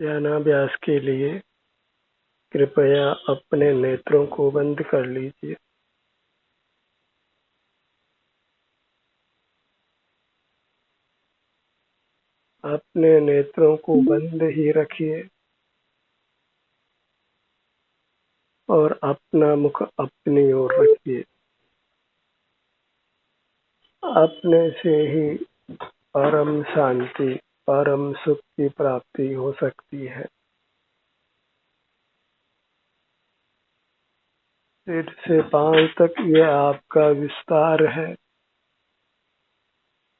ध्यानाभ्यास के लिए कृपया अपने नेत्रों को बंद कर लीजिए। अपने नेत्रों को बंद ही रखिए और अपना मुख अपनी ओर रखिए। अपने से ही परम शांति, परम सुख की प्राप्ति हो सकती है। सिर से पांव तक यह आपका विस्तार है,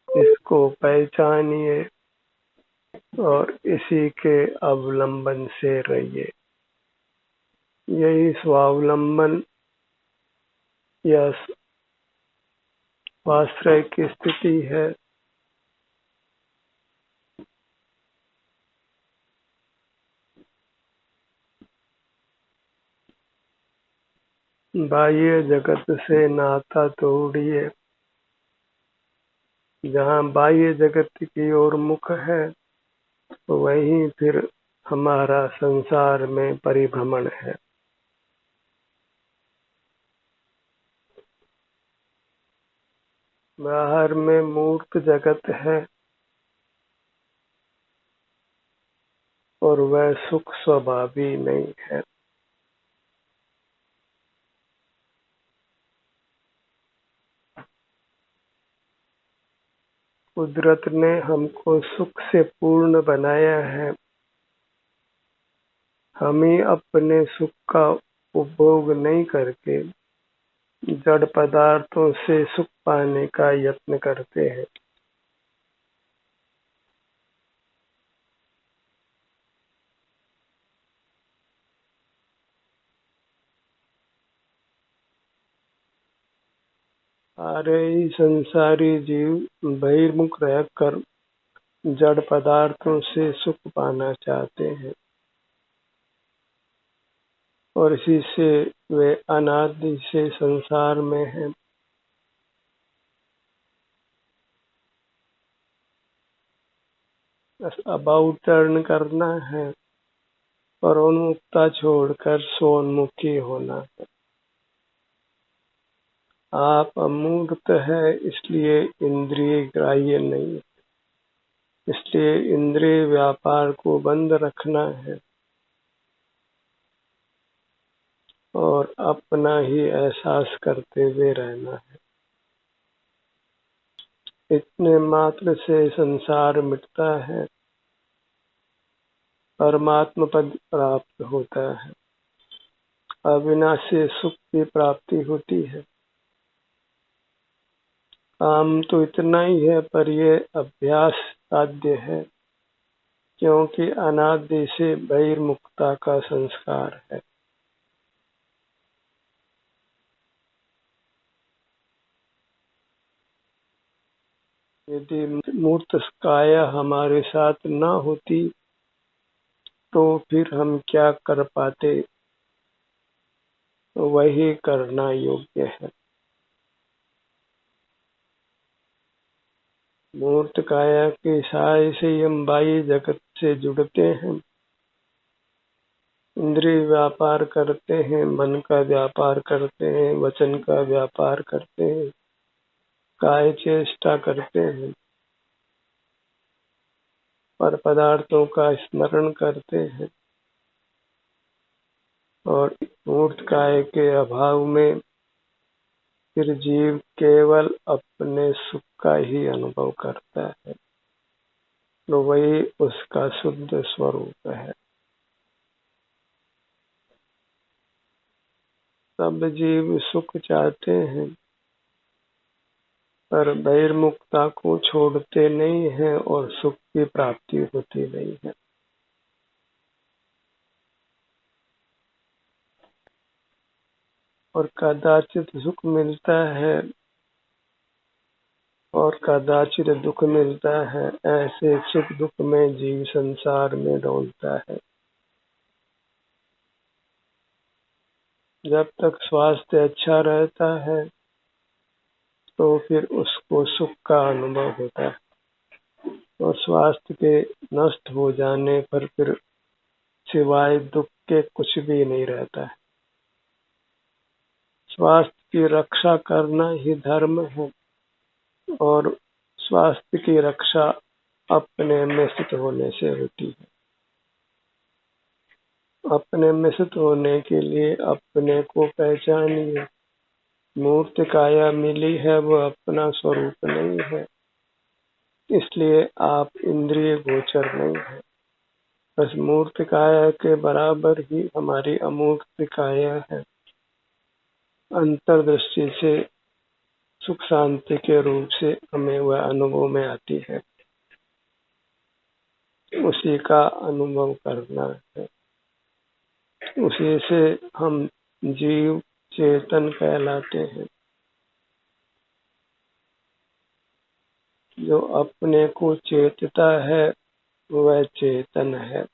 इसको पहचानिए और इसी के अवलंबन से रहिए। यही स्वावलंबन या स्वाश्रय की स्थिति है। बाह्य जगत से नाता तोड़िए। जहाँ बाह्य जगत की ओर मुख है, वहीं फिर हमारा संसार में परिभ्रमण है। बाहर में मूर्त जगत है और वह सुख स्वभावी नहीं है। कुदरत ने हमको सुख से पूर्ण बनाया है। हम ही अपने सुख का उपभोग नहीं करके जड़ पदार्थों से सुख पाने का यत्न करते हैं। सारे ही संसारी जीव बहिर्मुख रहकर जड़ पदार्थों से सुख पाना चाहते हैं और इसी से वे अनादि से संसार में हैं। अबाउट टर्न करना है और उन्मुखता छोड़कर सोन्मुखी होना है। आप अमूर्त है, इसलिए इंद्रिय ग्राह्य नहीं, इसलिए इंद्रिय व्यापार को बंद रखना है और अपना ही एहसास करते हुए रहना है। इतने मात्र से संसार मिटता है, परमात्म पद प्राप्त होता है, अविनाशी सुख की प्राप्ति होती है। काम तो इतना ही है, पर यह अभ्यास साध्य है, क्योंकि अनादि से बहिर्मुखता का संस्कार है। यदि मूर्त काया हमारे साथ न होती तो फिर हम क्या कर पाते, वही करना योग्य है। मूर्त काया के सहाय से हम बाह्य जगत से जुड़ते हैं, इंद्रिय व्यापार करते हैं, मन का व्यापार करते हैं, वचन का व्यापार करते हैं, काय चेष्टा करते हैं, पर पदार्थों का स्मरण करते हैं और मूर्त काय के अभाव में फिर जीव केवल अपने सुख का ही अनुभव करता है, तो वही उसका शुद्ध स्वरूप है। सब जीव सुख चाहते हैं, पर बहिर्मुखता को छोड़ते नहीं हैं और सुख की प्राप्ति होती नहीं है। और कदाचित सुख मिलता है और कदाचित दुख मिलता है। ऐसे सुख दुख में जीव संसार में डोलता है। जब तक स्वास्थ्य अच्छा रहता है तो फिर उसको सुख का अनुभव होता है और स्वास्थ्य के नष्ट हो जाने पर फिर सिवाय दुख के कुछ भी नहीं रहता है। स्वास्थ्य की रक्षा करना ही धर्म है और स्वास्थ्य की रक्षा अपने में स्थित होने से होती है। अपने में स्थित होने के लिए अपने को पहचानिए। मूर्त काया मिली है, वह अपना स्वरूप नहीं है, इसलिए आप इंद्रिय गोचर नहीं है। बस मूर्त काया के बराबर ही हमारी अमूर्त काया है। अंतर्दृष्टि से सुख शांति के रूप से हमें वह अनुभव में आती है, उसी का अनुभव करना है। उसी से हम जीव चेतन कहलाते हैं। जो अपने को चेतता है वह चेतन है।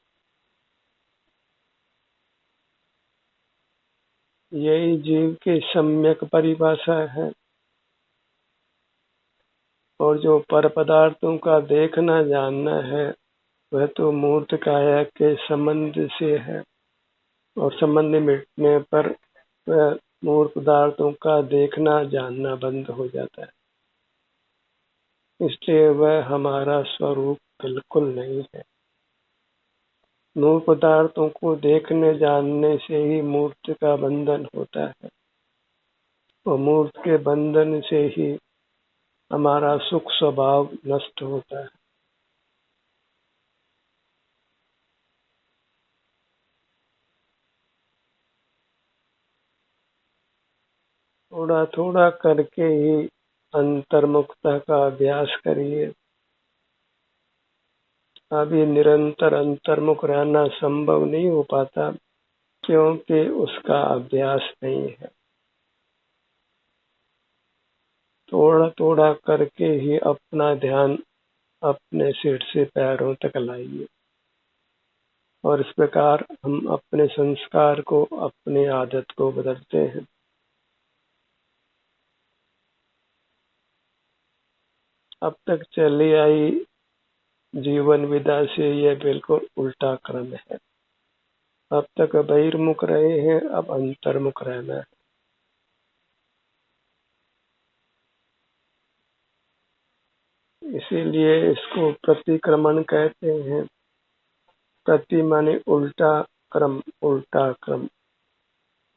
यही जीव की सम्यक परिभाषा है। और जो पर पदार्थों का देखना जानना है वह तो मूर्त काया के संबंध से है, और संबंध मिटने पर वह मूर्त पदार्थों का देखना जानना बंद हो जाता है। इसलिए वह हमारा स्वरूप बिल्कुल नहीं है। मूर्त पदार्थों को देखने जानने से ही मूर्त का बंधन होता है, और मूर्त के बंधन से ही हमारा सुख स्वभाव नष्ट होता है। थोड़ा थोड़ा करके ही अंतर्मुखता का अभ्यास करिए। अभी निरंतर अंतर्मुख रहना संभव नहीं हो पाता, क्योंकि उसका अभ्यास नहीं है। थोड़ा थोड़ा करके ही अपना ध्यान अपने सिर से पैरों तक लाइए, और इस प्रकार हम अपने संस्कार को, अपनी आदत को बदलते हैं। अब तक चली आई जीवन विधा से यह बिल्कुल उल्टा क्रम है। अब तक बहिर्मुख रहे हैं, अब अंतर्मुख रहना है। इसीलिए इसको प्रतिक्रमण कहते हैं। प्रति माने उल्टा क्रम, उल्टा क्रम।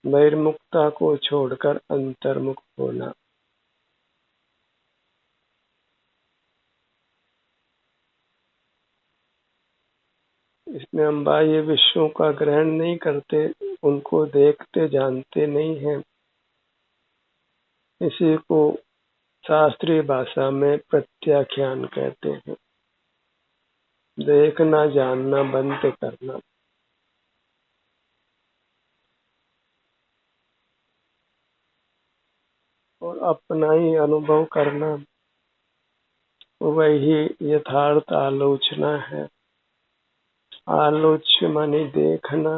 बहिर्मुखता को छोड़कर अंतर्मुख होना। इसमें हम बाह्य विषयों का ग्रहण नहीं करते, उनको देखते जानते नहीं हैं। इसी को शास्त्रीय भाषा में प्रत्याख्यान कहते हैं। देखना जानना बंद करना। और अपना ही अनुभव करना, वही यथार्थ आलोचना है। आलोच्य माने देखना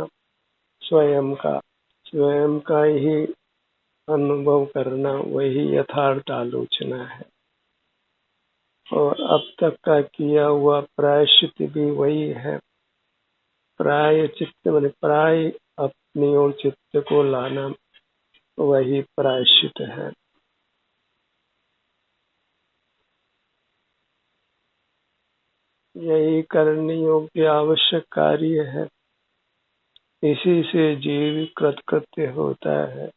स्वयं का ही अनुभव करना, वही यथार्थ आलोचना है। और अब तक का किया हुआ प्रायश्चित भी वही है। प्रायश्चित माने प्राय अपनी ओर चित्त को लाना, वही प्रायश्चित है। यही करने योग्य आवश्यक कार्य है। इसी से जीव कृतकृत्य होता है।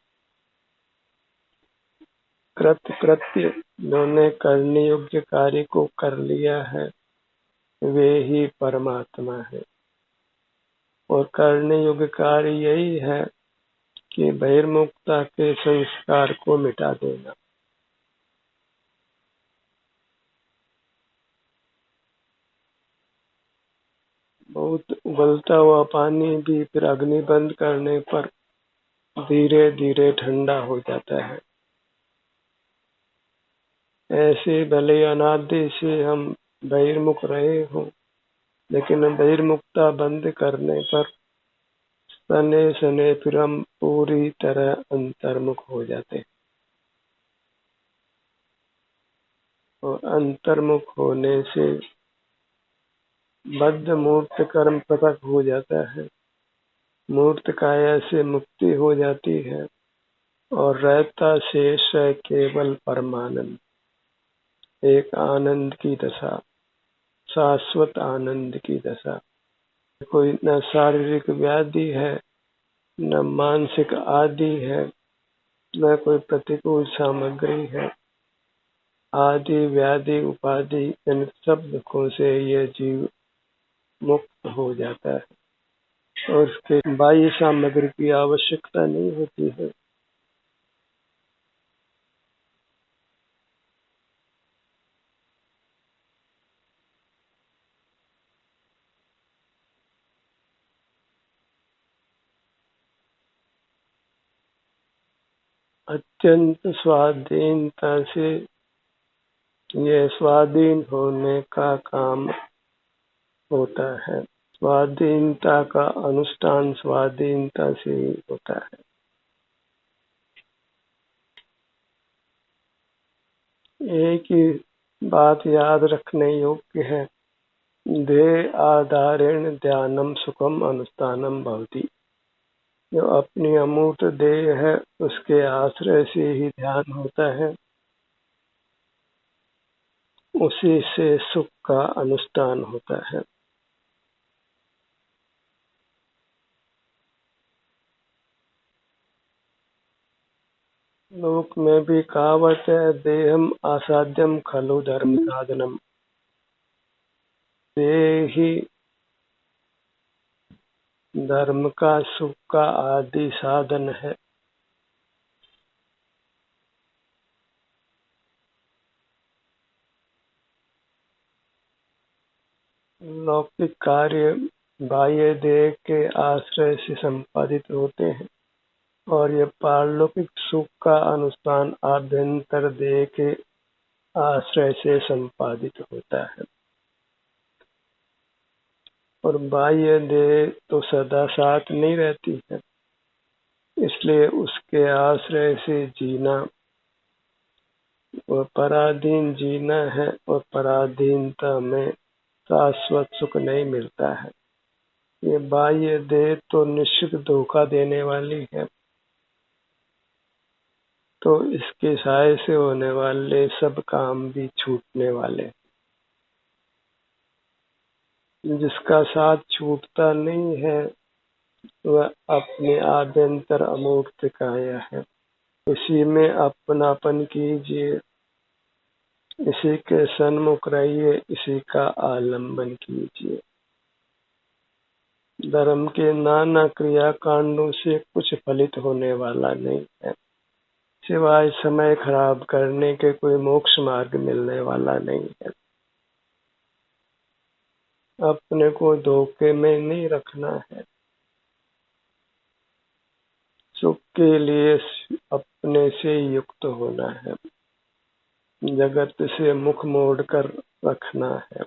कृत्य जिन्होंने करने योग्य कार्य को कर लिया है वे ही परमात्मा है। और करने योग्य कार्य यही है कि बहिर्मुखता के संस्कार को मिटा देना। बहुत उबलता हुआ पानी भी फिर अग्नि बंद करने पर धीरे धीरे ठंडा हो जाता है। ऐसे भले अनादि से हम बहिर्मुख रहे हों, लेकिन बहिर्मुखता बंद करने पर सने सने फिर हम पूरी तरह अंतर्मुख हो जाते हैं। और अंतर्मुख होने से बद्ध मूर्त कर्म पृथक हो जाता है। मूर्त काया से मुक्ति हो जाती है और रहता शेष है केवल परमानंद, एक आनंद की दशा, शाश्वत आनंद की दशा। कोई न शारीरिक व्याधि है, न मानसिक आदि है, न कोई प्रतिकूल सामग्री है। आदि व्याधि उपाधि इन सब दुखों से यह जीव मुक्त हो जाता है और उसके बाह्य सामग्री की आवश्यकता नहीं होती है। अत्यंत स्वाधीनता से ये स्वाधीन होने का काम होता है। स्वाधीनता का अनुष्ठान स्वाधीनता से ही होता है। एक ही बात याद रखने योग्य है, देह आधारेण ध्यानम सुखम अनुष्ठानम भवति। जो अपनी अमूर्त देह है उसके आश्रय से ही ध्यान होता है, उसी से सुख का अनुष्ठान होता है। लोक में भी कहावत है, देहम असाध्यम खलु धर्म साधनम। देह ही धर्म का सुख का आदि साधन है। लौकिक कार्य बाह्य देह के आश्रय से संपादित होते हैं और ये पारलौकिक सुख का अनुष्ठान आभ्यंतर देह के आश्रय से संपादित होता है। और बाह्य देह तो सदा साथ नहीं रहती है, इसलिए उसके आश्रय से जीना और पराधीन जीना है और पराधीनता में शाश्वत सुख नहीं मिलता है। ये बाह्य देह तो निश्चित धोखा देने वाली है, तो इसके सहाय से होने वाले सब काम भी छूटने वाले। जिसका साथ छूटता नहीं है वह अपने आभ्यंतर अमूर्त काया है। इसी में अपनापन कीजिए, इसी के सन्मुख रहिए, इसी का आलंबन कीजिए। धर्म के नाना क्रिया कांडों से कुछ फलित होने वाला नहीं है, सिवाय समय खराब करने के कोई मोक्ष मार्ग मिलने वाला नहीं है। अपने को धोखे में नहीं रखना है। सुख के लिए अपने से युक्त होना है, जगत से मुख मोड़ कर रखना है।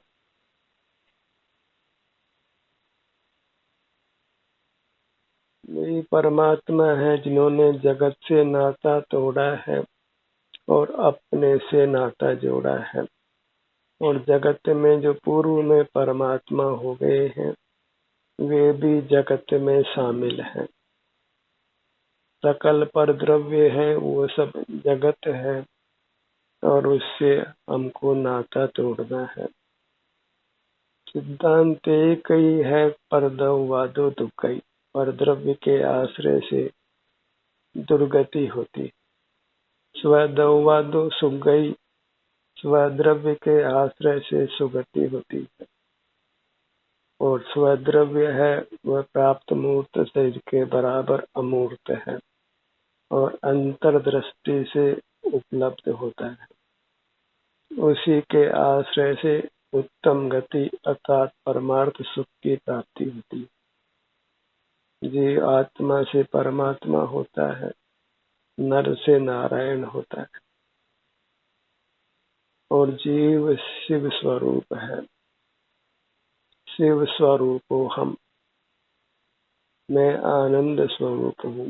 यही परमात्मा है जिन्होंने जगत से नाता तोड़ा है और अपने से नाता जोड़ा है। और जगत में जो पूर्व में परमात्मा हो गए हैं वे भी जगत में शामिल हैं। सकल पर द्रव्य है वो सब जगत है और उससे हमको नाता तोड़ना है। सिद्धांत एक ही है, परद्रव्यवादो दुःखई। पर द्रव्य के आश्रय से दुर्गति होती, स्वद्रव्यवादो सुखई। स्वद्रव्य के आश्रय से सुगति होती है और स्वद्रव्य है वह प्राप्त मूर्त शरीर के बराबर अमूर्त है और अंतर्दृष्टि से उपलब्ध होता है। उसी के आश्रय से उत्तम गति अर्थात परमार्थ सुख की प्राप्ति होती है। जीव आत्मा से परमात्मा होता है, नर से नारायण होता है और जीव शिव स्वरूप है। शिव स्वरूपो हम, मैं आनंद स्वरूप हूँ।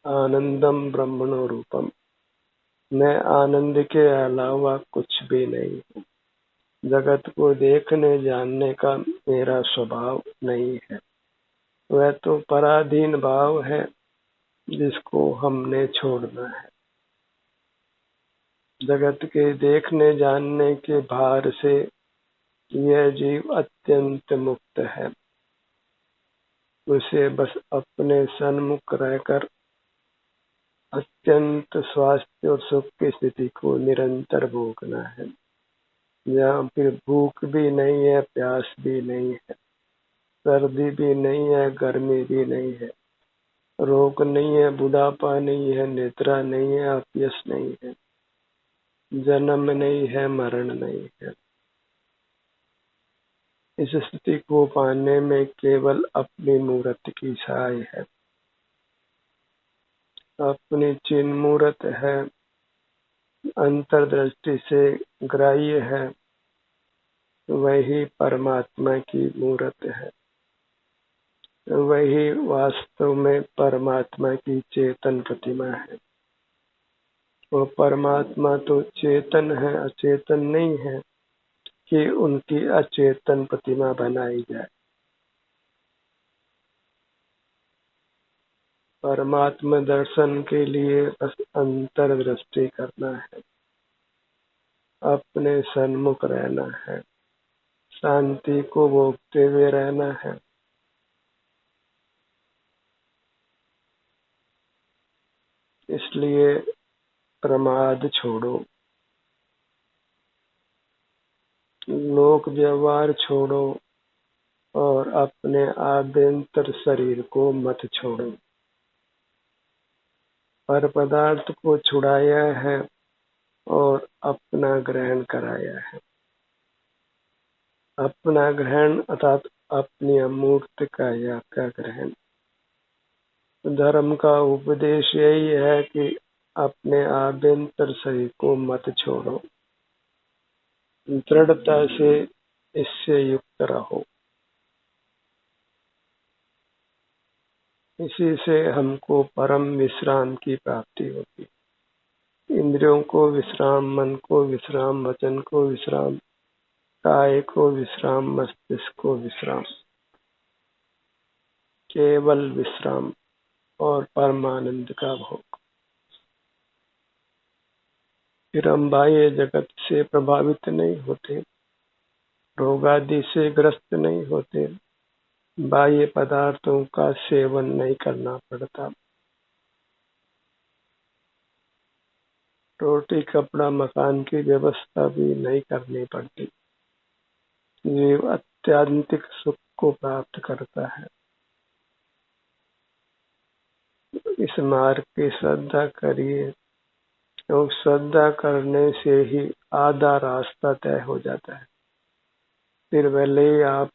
आनंदम ब्रह्मणो रूपम, मैं आनंद के अलावा कुछ भी नहीं हूँ। जगत को देखने जानने का मेरा स्वभाव नहीं है। वह तो पराधीन भाव है जिसको हमने छोड़ना है। जगत के देखने जानने के भार से यह जीव अत्यंत मुक्त है। उसे बस अपने सन्मुख रहकर अत्यंत स्वास्थ्य और सुख की स्थिति को निरंतर भोगना है, जहाँ फिर भूख भी नहीं है, प्यास भी नहीं है, सर्दी भी नहीं है, गर्मी भी नहीं है, रोग नहीं है, बुढ़ापा नहीं है, निद्रा नहीं है, अपयश नहीं है, जन्म नहीं है, मरण नहीं है। इस स्थिति को पाने में केवल अपनी मूर्त की सहाय है। अपनी चिन्ह मूर्त है, अंतर्दृष्टि से ग्राह्य है, वही परमात्मा की मूर्त है। वही वास्तव में परमात्मा की चेतन प्रतिमा है। वो परमात्मा तो चेतन है, अचेतन नहीं है कि उनकी अचेतन प्रतिमा बनाई जाए। परमात्मा दर्शन के लिए बस अंतर्दृष्टि करना है, अपने सन्मुख रहना है, शांति को भोगते हुए रहना है। इसलिए प्रमाद छोड़ो, लोक व्यवहार छोड़ो और अपने आभ्यंतर शरीर को मत छोड़ो। पर पदार्थ को छुड़ाया है और अपना ग्रहण कराया है। अपना ग्रहण अर्थात अपनी अमूर्त काया का ग्रहण। धर्म का उपदेश यही है कि अपने आभ्यंतर शरीर को मत छोड़ो, दृढ़ता से इससे युक्त रहो। इसी से हमको परम विश्राम की प्राप्ति होगी। इंद्रियों को विश्राम, मन को विश्राम, वचन को विश्राम, काय को विश्राम, मस्तिष्क को विश्राम, केवल विश्राम और परमानंद का भोग। फिर हम बाह्य जगत से प्रभावित नहीं होते, रोगादि से ग्रस्त नहीं होते, बाह्य पदार्थों का सेवन नहीं करना पड़ता, रोटी कपड़ा मकान की व्यवस्था भी नहीं करनी पड़ती। जीव अत्यंतिक सुख को प्राप्त करता है। इस मार्ग की श्रद्धा करिए, तो श्रद्धा करने से ही आधा रास्ता तय हो जाता है। फिर भले ही आप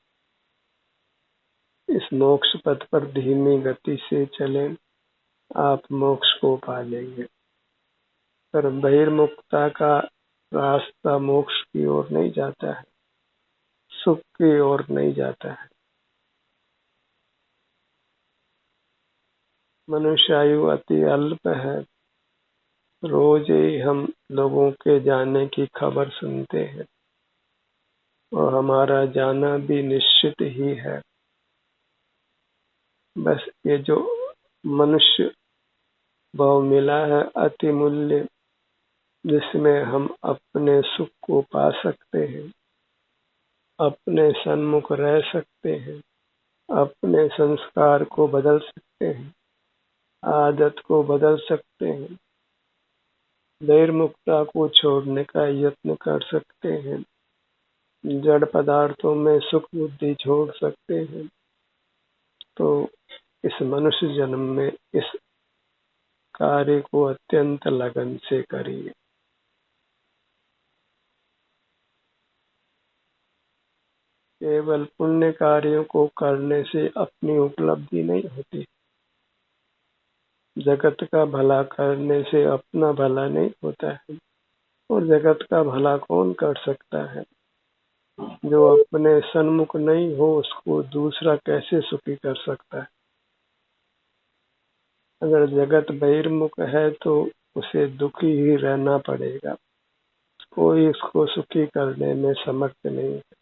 इस मोक्ष पथ पर धीमी गति से चलें, आप मोक्ष को पा लेंगे। पर बहिर्मुखता का रास्ता मोक्ष की ओर नहीं जाता है, सुख की ओर नहीं जाता है। मनुष्य आयु अति अल्प है। रोज ही हम लोगों के जाने की खबर सुनते हैं और हमारा जाना भी निश्चित ही है। बस ये जो मनुष्य भाव मिला है अति मूल्य, जिसमें हम अपने सुख को पा सकते हैं, अपने सन्मुख रह सकते हैं, अपने संस्कार को बदल सकते हैं, आदत को बदल सकते हैं, बहिर्मुखता को छोड़ने का यत्न कर सकते हैं, जड़ पदार्थों में सुख बुद्धि छोड़ सकते हैं। तो इस मनुष्य जन्म में इस कार्य को अत्यंत लगन से करिए। केवल पुण्य कार्यों को करने से अपनी उपलब्धि नहीं होती। जगत का भला करने से अपना भला नहीं होता है। और जगत का भला कौन कर सकता है? जो अपने सन्मुख नहीं हो उसको दूसरा कैसे सुखी कर सकता है? अगर जगत बहिर्मुख है तो उसे दुखी ही रहना पड़ेगा, कोई उसको सुखी करने में समर्थ नहीं है।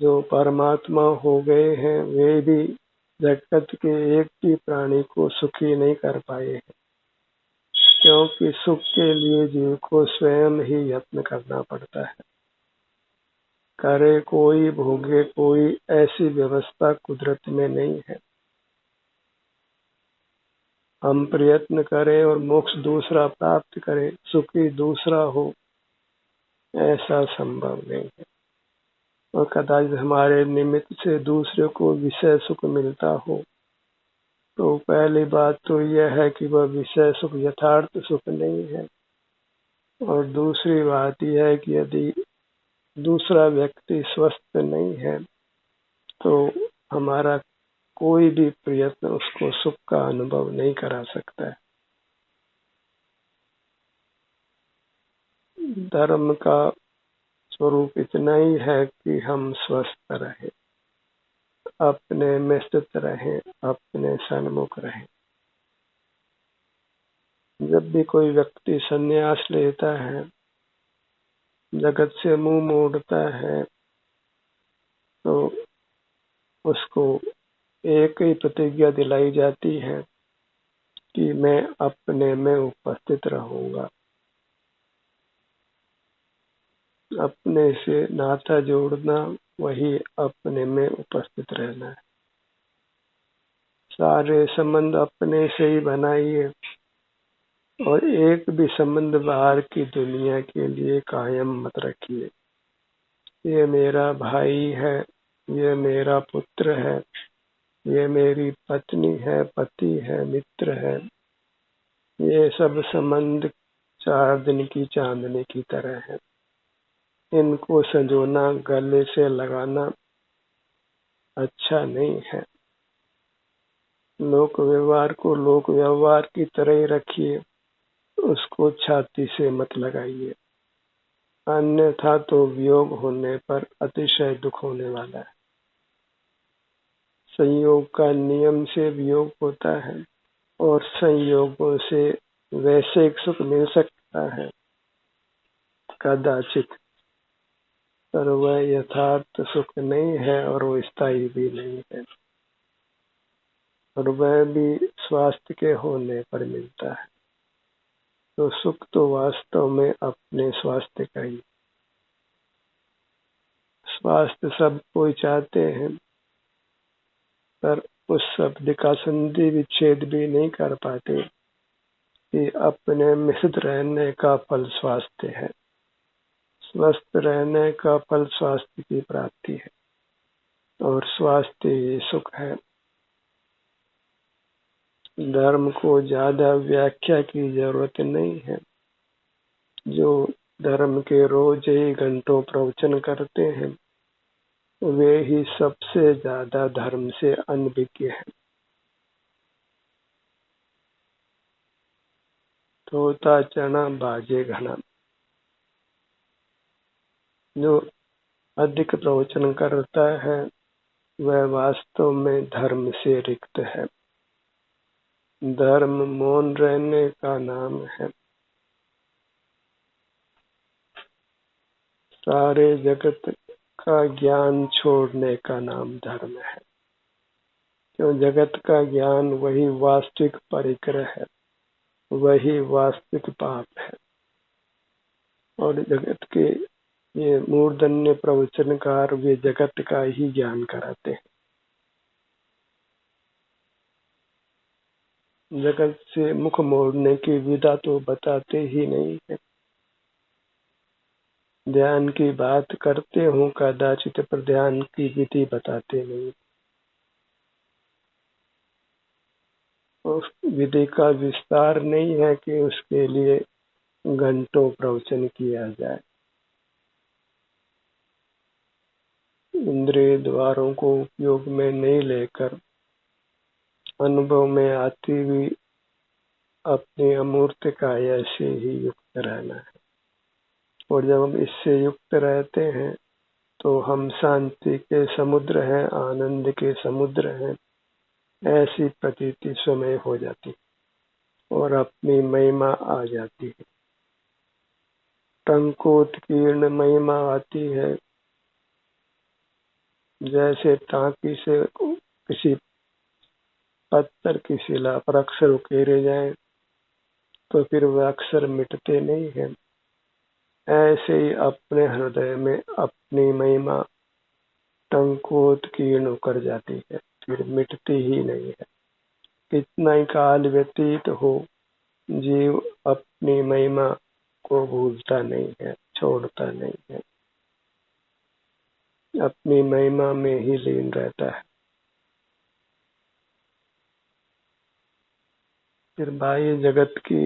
जो परमात्मा हो गए हैं वे भी जगत के एक भी प्राणी को सुखी नहीं कर पाए हैं, क्योंकि सुख के लिए जीव को स्वयं ही यत्न करना पड़ता है। करे कोई भोगे कोई, ऐसी व्यवस्था कुदरत में नहीं है। हम प्रयत्न करें और मोक्ष दूसरा प्राप्त करें, सुखी दूसरा हो, ऐसा संभव नहीं है। और कदाचित हमारे निमित्त से दूसरे को विषय सुख मिलता हो, तो पहली बात तो यह है कि वह विषय सुख यथार्थ सुख नहीं है, और दूसरी बात यह है कि यदि दूसरा व्यक्ति स्वस्थ नहीं है तो हमारा कोई भी प्रयत्न उसको सुख का अनुभव नहीं करा सकता है। धर्म का स्वरूप इतना ही है कि हम स्वस्थ रहें, अपने में स्थित रहें, अपने सन्मुख रहें। जब भी कोई व्यक्ति संन्यास लेता है, जगत से मुंह मोड़ता है, तो उसको एक ही प्रतिज्ञा दिलाई जाती है कि मैं अपने में उपस्थित रहूंगा। अपने से नाता जोड़ना, वही अपने में उपस्थित रहना है। सारे संबंध अपने से ही बनाइए, और एक भी संबंध बाहर की दुनिया के लिए कायम मत रखिए। ये मेरा भाई है, ये मेरा पुत्र है, ये मेरी पत्नी है, पति है, मित्र है। ये सब संबंध 4 दिन की चांदनी की तरह है। इनको संजोना, गले से लगाना अच्छा नहीं है। लोक व्यवहार को लोक व्यवहार की तरह ही रखिए, उसको छाती से मत लगाइए, अन्यथा तो वियोग होने पर अतिशय दुख होने वाला है। संयोग का नियम से वियोग होता है, और संयोगों से वैश्विक सुख मिल सकता है कदाचित, पर वह यथार्थ सुख नहीं है और वो स्थायी भी नहीं है, और वह भी स्वास्थ्य के होने पर मिलता है। तो सुख तो वास्तव में अपने स्वास्थ्य का ही। स्वास्थ्य सब कोई चाहते हैं, पर उस शब्द का संधि विच्छेद भी नहीं कर पाते कि अपने में स्थित रहने का फल स्वास्थ्य है। स्वस्थ रहने का फल स्वास्थ्य की प्राप्ति है, और स्वास्थ्य ही सुख है। धर्म को ज्यादा व्याख्या की जरूरत नहीं है। जो धर्म के रोज ही घंटों प्रवचन करते हैं, वे ही सबसे ज्यादा धर्म से अनभिज्ञ हैं। तोता चना बाजे घना। जो अधिक प्रवचन करता है, वह वास्तव में धर्म से रिक्त है। धर्म मौन रहने का नाम है। सारे जगत का ज्ञान छोड़ने का नाम धर्म है, क्यों? जगत का ज्ञान वही वास्तविक परिग्रह है, वही वास्तविक पाप है। और जगत के ये मूर्धन्य प्रवचनकार वे जगत का ही ज्ञान कराते हैं। जगत से मुख मोड़ने की विधा तो बताते ही नहीं है। ध्यान की बात करते हो कदाचित, पर ध्यान की विधि बताते नहीं। उस विधि का विस्तार नहीं है कि उसके लिए घंटों प्रवचन किया जाए। इंद्रिय द्वारों को उपयोग में नहीं लेकर अनुभव में आती हुई अपनी अमूर्त काया से ही युक्त रहना है। और जब हम इससे युक्त रहते हैं तो हम शांति के समुद्र हैं, आनंद के समुद्र हैं, ऐसी प्रतीति स्वयं हो जाती और अपनी महिमा आ जाती है। टंकोत्कीर्ण महिमा आती है, जैसे टांकी से किसी पत्थर की शिला पर अक्षर उकेरे जाएं तो फिर वह अक्षर मिटते नहीं हैं। ऐसे ही अपने हृदय में अपनी महिमा टंकोत्कीर्ण कर जाती है, फिर मिटती ही नहीं है। कितना ही काल व्यतीत हो, जीव अपनी महिमा को भूलता नहीं है, छोड़ता नहीं है, अपनी महिमा में ही लीन रहता है। फिर बाह्य जगत की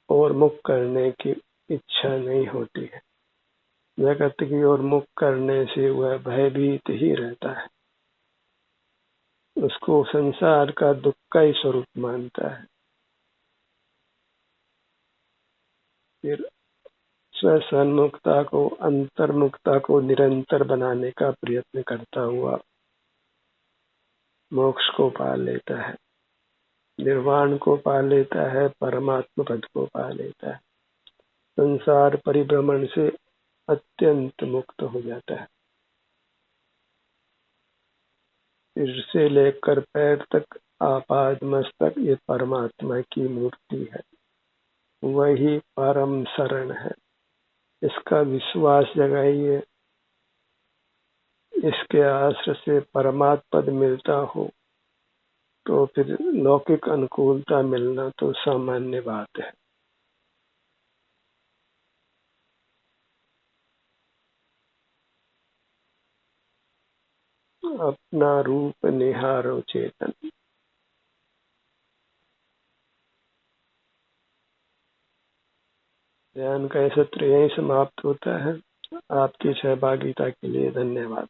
ओर मुख करने की इच्छा नहीं होती है। जगत की ओर मुख करने से वह भयभीत ही रहता है, उसको संसार का दुख का ही स्वरूप मानता है। फिर स्वसन्मुखता को, अंतर्मुखता को निरंतर बनाने का प्रयत्न करता हुआ मोक्ष को पा लेता है, निर्वाण को पा लेता है, परमात्मा पद को पा लेता है, संसार परिभ्रमण से अत्यंत मुक्त हो जाता है। सिर से लेकर पैर तक आपाद मस्तक ये परमात्मा की मूर्ति है, वही परम शरण है। इसका विश्वास जगाइए। इसके आश्रय से परमात्म पद मिलता हो तो फिर लौकिक अनुकूलता मिलना तो सामान्य बात है। अपना रूप निहारो चेतन। ध्यान का सत्र यहीं समाप्त होता है। आपकी सहभागिता के लिए धन्यवाद।